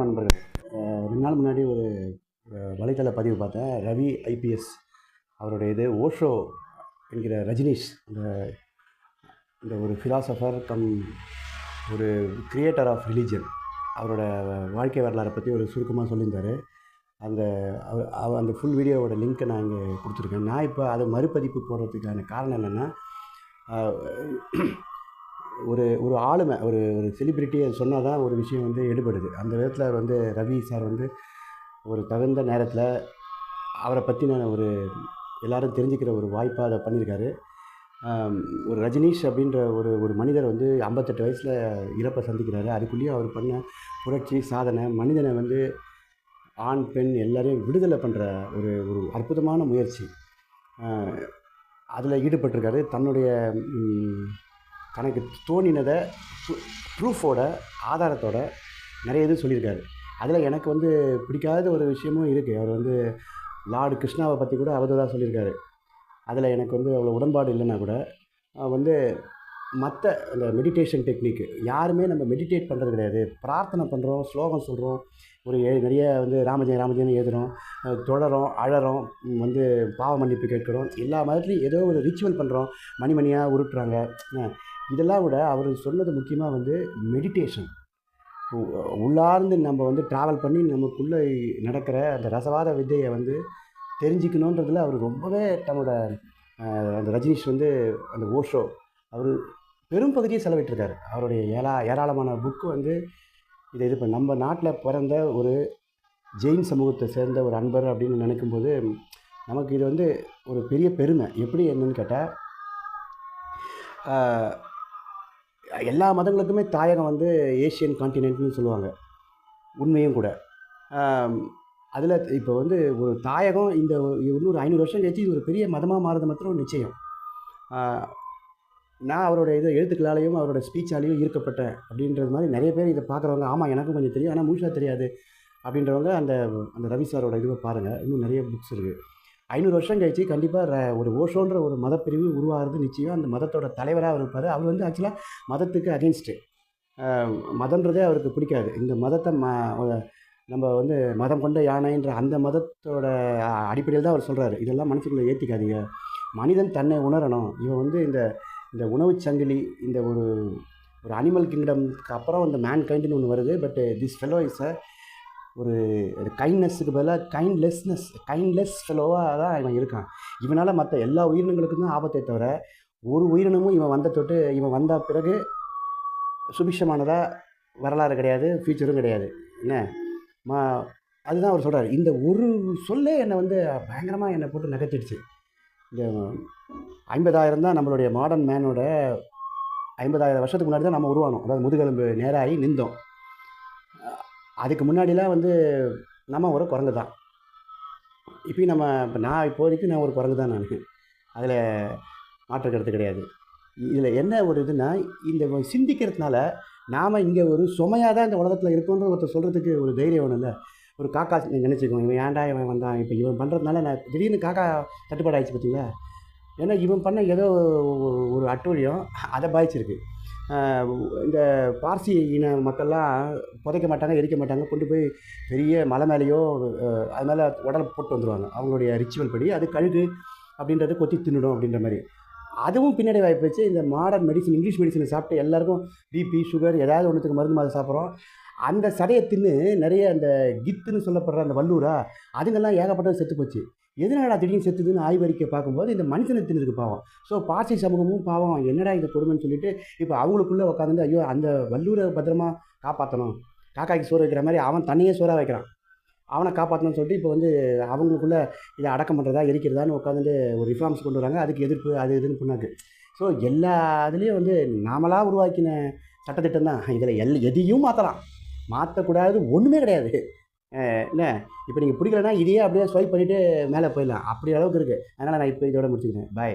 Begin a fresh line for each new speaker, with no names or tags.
நண்பர்கள் 2 நாள் முன்னாடி ஒரு வலைத்தள பதிவு பார்த்தேன். ரவி ஐபிஎஸ் அவருடைய இது ஓஷோ என்கிற ரஜினிஷ் இந்த இந்த ஒரு ஃபிலாசபர் ஒரு கிரியேட்டர் ஆஃப் ரிலீஜன் அவரோட வாழ்க்கை வரலாறை பற்றி ஒரு சுருக்கமாக சொல்லியிருந்தார். அந்த அந்த ஃபுல் வீடியோவோட லிங்க்கை நான் இங்கே கொடுத்துருக்கேன். நான் இப்போ அதை மறுபதிப்பு போடுறதுக்கான காரணம் என்னென்னா, ஒரு ஆளுமை ஒரு செலிப்ரிட்டியை சொன்னால் தான் ஒரு விஷயம் எடுபடுது. அந்த விதத்தில் ரவி சார் ஒரு தகுந்த நேரத்தில் அவரை பற்றின எல்லோரும் தெரிஞ்சுக்கிற ஒரு வாய்ப்பாக அதை பண்ணியிருக்காரு. ஒரு ரஜினிஷ் அப்படின்ற ஒரு மனிதர் 58 வயசில் இறப்பை சந்திக்கிறாரு. அதுக்குள்ளேயும் அவர் பண்ண புரட்சி சாதனை மனிதனை ஆண் பெண் எல்லாரையும் விடுதலை பண்ணுற ஒரு அற்புதமான முயற்சி. அதில் ஈடுபட்டிருக்காரு. தனக்கு தோணினதை ப்ரூஃபோட ஆதாரத்தோட நிறைய இது சொல்லியிருக்காரு. அதில் எனக்கு பிடிக்காத ஒரு விஷயமும் இருக்குது. அவர் லார்டு கிருஷ்ணாவை பற்றி கூட அவதூறாக சொல்லியிருக்காரு. அதில் எனக்கு அவ்வளோ உடன்பாடு இல்லைன்னா கூட மற்ற அந்த மெடிடேஷன் டெக்னிக்கு யாருமே நம்ம மெடிடேட் பண்ணுறது கிடையாது. பிரார்த்தனை பண்ணுறோம், ஸ்லோகம் சொல்கிறோம், நிறைய ராமஜெயம் ராமஜெயம் எழுதுகிறோம், தொடரோம், அழறோம், பாவ மன்னிப்பு கேட்குறோம். எல்லா மதத்துலையும் ஏதோ ஒரு ரிச்சுவல் பண்ணுறோம், மணிமணியாக உருட்டுறாங்க. இதெல்லாம் விட அவர் சொன்னது முக்கியமாக மெடிடேஷன். உள்ளார்ந்து நம்ம ட்ராவல் பண்ணி நமக்குள்ளே நடக்கிற அந்த ரசவாத வித்தையை தெரிஞ்சுக்கணுன்றதில் அவர் ரொம்பவே தன்னோட அந்த ரஜினிஷ் அந்த ஓஷோ அவர் பெரும் பகுதியை செலவிட்டிருக்காரு. அவருடைய ஏராளமான புக்கு இது இப்போ நம்ம நாட்டில் பிறந்த ஒரு ஜெயின் சமூகத்தை சேர்ந்த ஒரு அன்பர் அப்படின்னு நினைக்கும்போது நமக்கு இது ஒரு பெரிய பெருமை. எப்படி என்னன்னு கேட்டால், எல்லா மதங்களுக்குமே தாயகம் ஏஷியன் கான்டினென்ட்னு சொல்லுவாங்க. உண்மையும் கூட. அதில் இப்போ ஒரு தாயகம் இந்த இன்னொரு 500 வருஷம் கழிச்சு இது ஒரு பெரிய மதமாக மாறுறது மாத்திரம் நிச்சயம். நான் அவரோட எழுத்துக்களாலேயும் அவரோட ஸ்பீச்சாலேயும் ஈர்க்கப்பட்டேன் அப்படின்றது மாதிரி நிறைய பேர் இதை பார்க்குறவங்க, ஆமாம் எனக்கும் கொஞ்சம் தெரியும் ஆனால் முழுசாக தெரியாது அப்படின்றவங்க அந்த ரவி சாரோட இதுவை பாருங்கள். இன்னும் நிறைய புக்ஸ் இருக்குது. 500 வருஷம் கழிச்சு கண்டிப்பாக ஒரு ஓஷோன்ற ஒரு மதப்பிரிவு உருவாகிறது நிச்சயம். அந்த மதத்தோட தலைவராக இருப்பார். அவர் ஆக்சுவலாக மதத்துக்கு அகென்ஸ்ட்டு. மதன்றதே அவருக்கு பிடிக்காது. இந்த மதத்தை நம்ம மதம் கொண்ட யானைன்ற அந்த மதத்தோட அடிப்படையில் தான் அவர் சொல்கிறாரு, இதெல்லாம் மனசுக்குள்ளே ஏற்றிக்காதீங்க, மனிதன் தன்னை உணரணும். இவன் இந்த உணவு சங்கிலி, இந்த ஒரு அனிமல் கிங்டம்க்கு அப்புறம் இந்த மேன் கைண்டுன்னு ஒன்று வருது. பட் திஸ் ஃபெலோ இஸ் ஒரு கைண்ட்னஸுக்கு பதிலாக கைண்ட்லெஸ் ஃபெலோவாக தான் இவன் இருக்கான். இவனால் மற்ற எல்லா உயிரினங்களுக்கும் தான் ஆபத்தை தவிர ஒரு உயிரினமும் இவன் இவன் வந்த பிறகு சுபிஷமானதாக வரலாறு கிடையாது, ஃபியூச்சரும் கிடையாது. என்ன அதுதான் அவர் சொல்கிறார். இந்த ஒரு சொல்லே என்னை பயங்கரமாக என்னை போட்டு நகைச்சிடுச்சு. இந்த 50,000 தான் நம்மளுடைய மாடர்ன் மேனோட 50,000 வருஷத்துக்கு முன்னாடி தான் நம்ம உருவானோம். அதாவது முதுகெலும்பு நேராகி நின்றோம். அதுக்கு முன்னாடிலாம் நம்ம ஒரு குரங்கு தான். இப்போ நான் இப்போதைக்கு நான் ஒரு குரங்கு தான். அதில் மாற்று கருத்து கிடையாது. இதில் என்ன ஒரு இதுன்னா, இந்த சிந்திக்கிறதுனால நாம் இங்கே ஒரு சுமையாக தான் இந்த உலகத்தில் இருக்கோன்ற ஒருத்தர் சொல்கிறதுக்கு ஒரு தைரியம் வேணும். இல்லை ஒரு காக்கா நினச்சிக்குவோம், இவன் ஏன்டா இவன் வந்தான், இப்போ இவன் பண்ணுறதுனால நான் திடீர்னு காக்கா தட்டுப்பாடு ஆகிடுச்சு பார்த்தீங்களா. ஏன்னா இவன் பண்ண ஏதோ ஒரு அட்டூழியம் அதை பாதிச்சிருக்கு. இந்த பார்சி இன மக்கள்லாம் புதைக்க மாட்டாங்க, எரிக்க மாட்டாங்க, கொண்டு போய் பெரிய மலை மேலேயோ அது மேலே உடலை போட்டு வந்துடுவாங்க. அவங்களுடைய ரிச்சுவல் படி அது கழுகு அப்படின்றத கொத்தி தின்னுடும் அப்படின்ற மாதிரி. அதுவும் பின்னாடி வாய்ப்பு இந்த மாடர்ன் மெடிசன், இங்கிலீஷ் மெடிசனை சாப்பிட்டு எல்லாருக்கும் பிபி சுகர் ஏதாவது ஒன்றுத்துக்கு மருந்து மாதிரி சாப்பிட்றோம். அந்த சதையை தின்னு நிறைய அந்த கித்துன்னு சொல்லப்படுற அந்த வல்லூரா அதுங்கெல்லாம் ஏகப்பட்டது செத்து போச்சு. எதனால திடீர்னு செத்துதுன்னு ஆய்வறிக்கை பார்க்கும்போது இந்த மனுஷனை தின்னுருக்கு பாவம். ஸோ பார்சி சமூகமும் பாவம், என்னடா இந்த கொடுமைன்னு சொல்லிட்டு இப்போ அவங்களுக்குள்ளே உட்காந்து ஐயோ அந்த வல்லூரை பத்திரமா காப்பாற்றணும், காக்காய்க்கு சோறு வைக்கிற மாதிரி அவன் தண்ணியே சோறாக வைக்கிறான், அவனை காப்பாற்றணும்னு சொல்லிட்டு இப்போ அவங்களுக்குள்ளே இதை அடக்கம் பண்ணுறதா எரிக்கிறதான்னு உட்காந்துட்டு ஒரு ரிஃபார்ம்ஸ் கொண்டு வராங்க. அதுக்கு எதிர்ப்பு அது இதுன்னு பண்ணாக்கு. ஸோ எல்லா இதுலேயும் நாமளாக உருவாக்கின சட்டத்திட்டம் தான். இதில் எதையும் மாற்றக்கூடாது, ஒன்றுமே கிடையாது. என்ன இப்போ நீங்கள் பிடிக்கலன்னா இதையே அப்படியே ஸ்வைப் பண்ணிவிட்டு மேலே போயிடலாம், அப்படி அளவுக்கு இருக்குது. அதனால் நான் இப்போ இதோட முடிச்சுக்கிறேன். பாய்.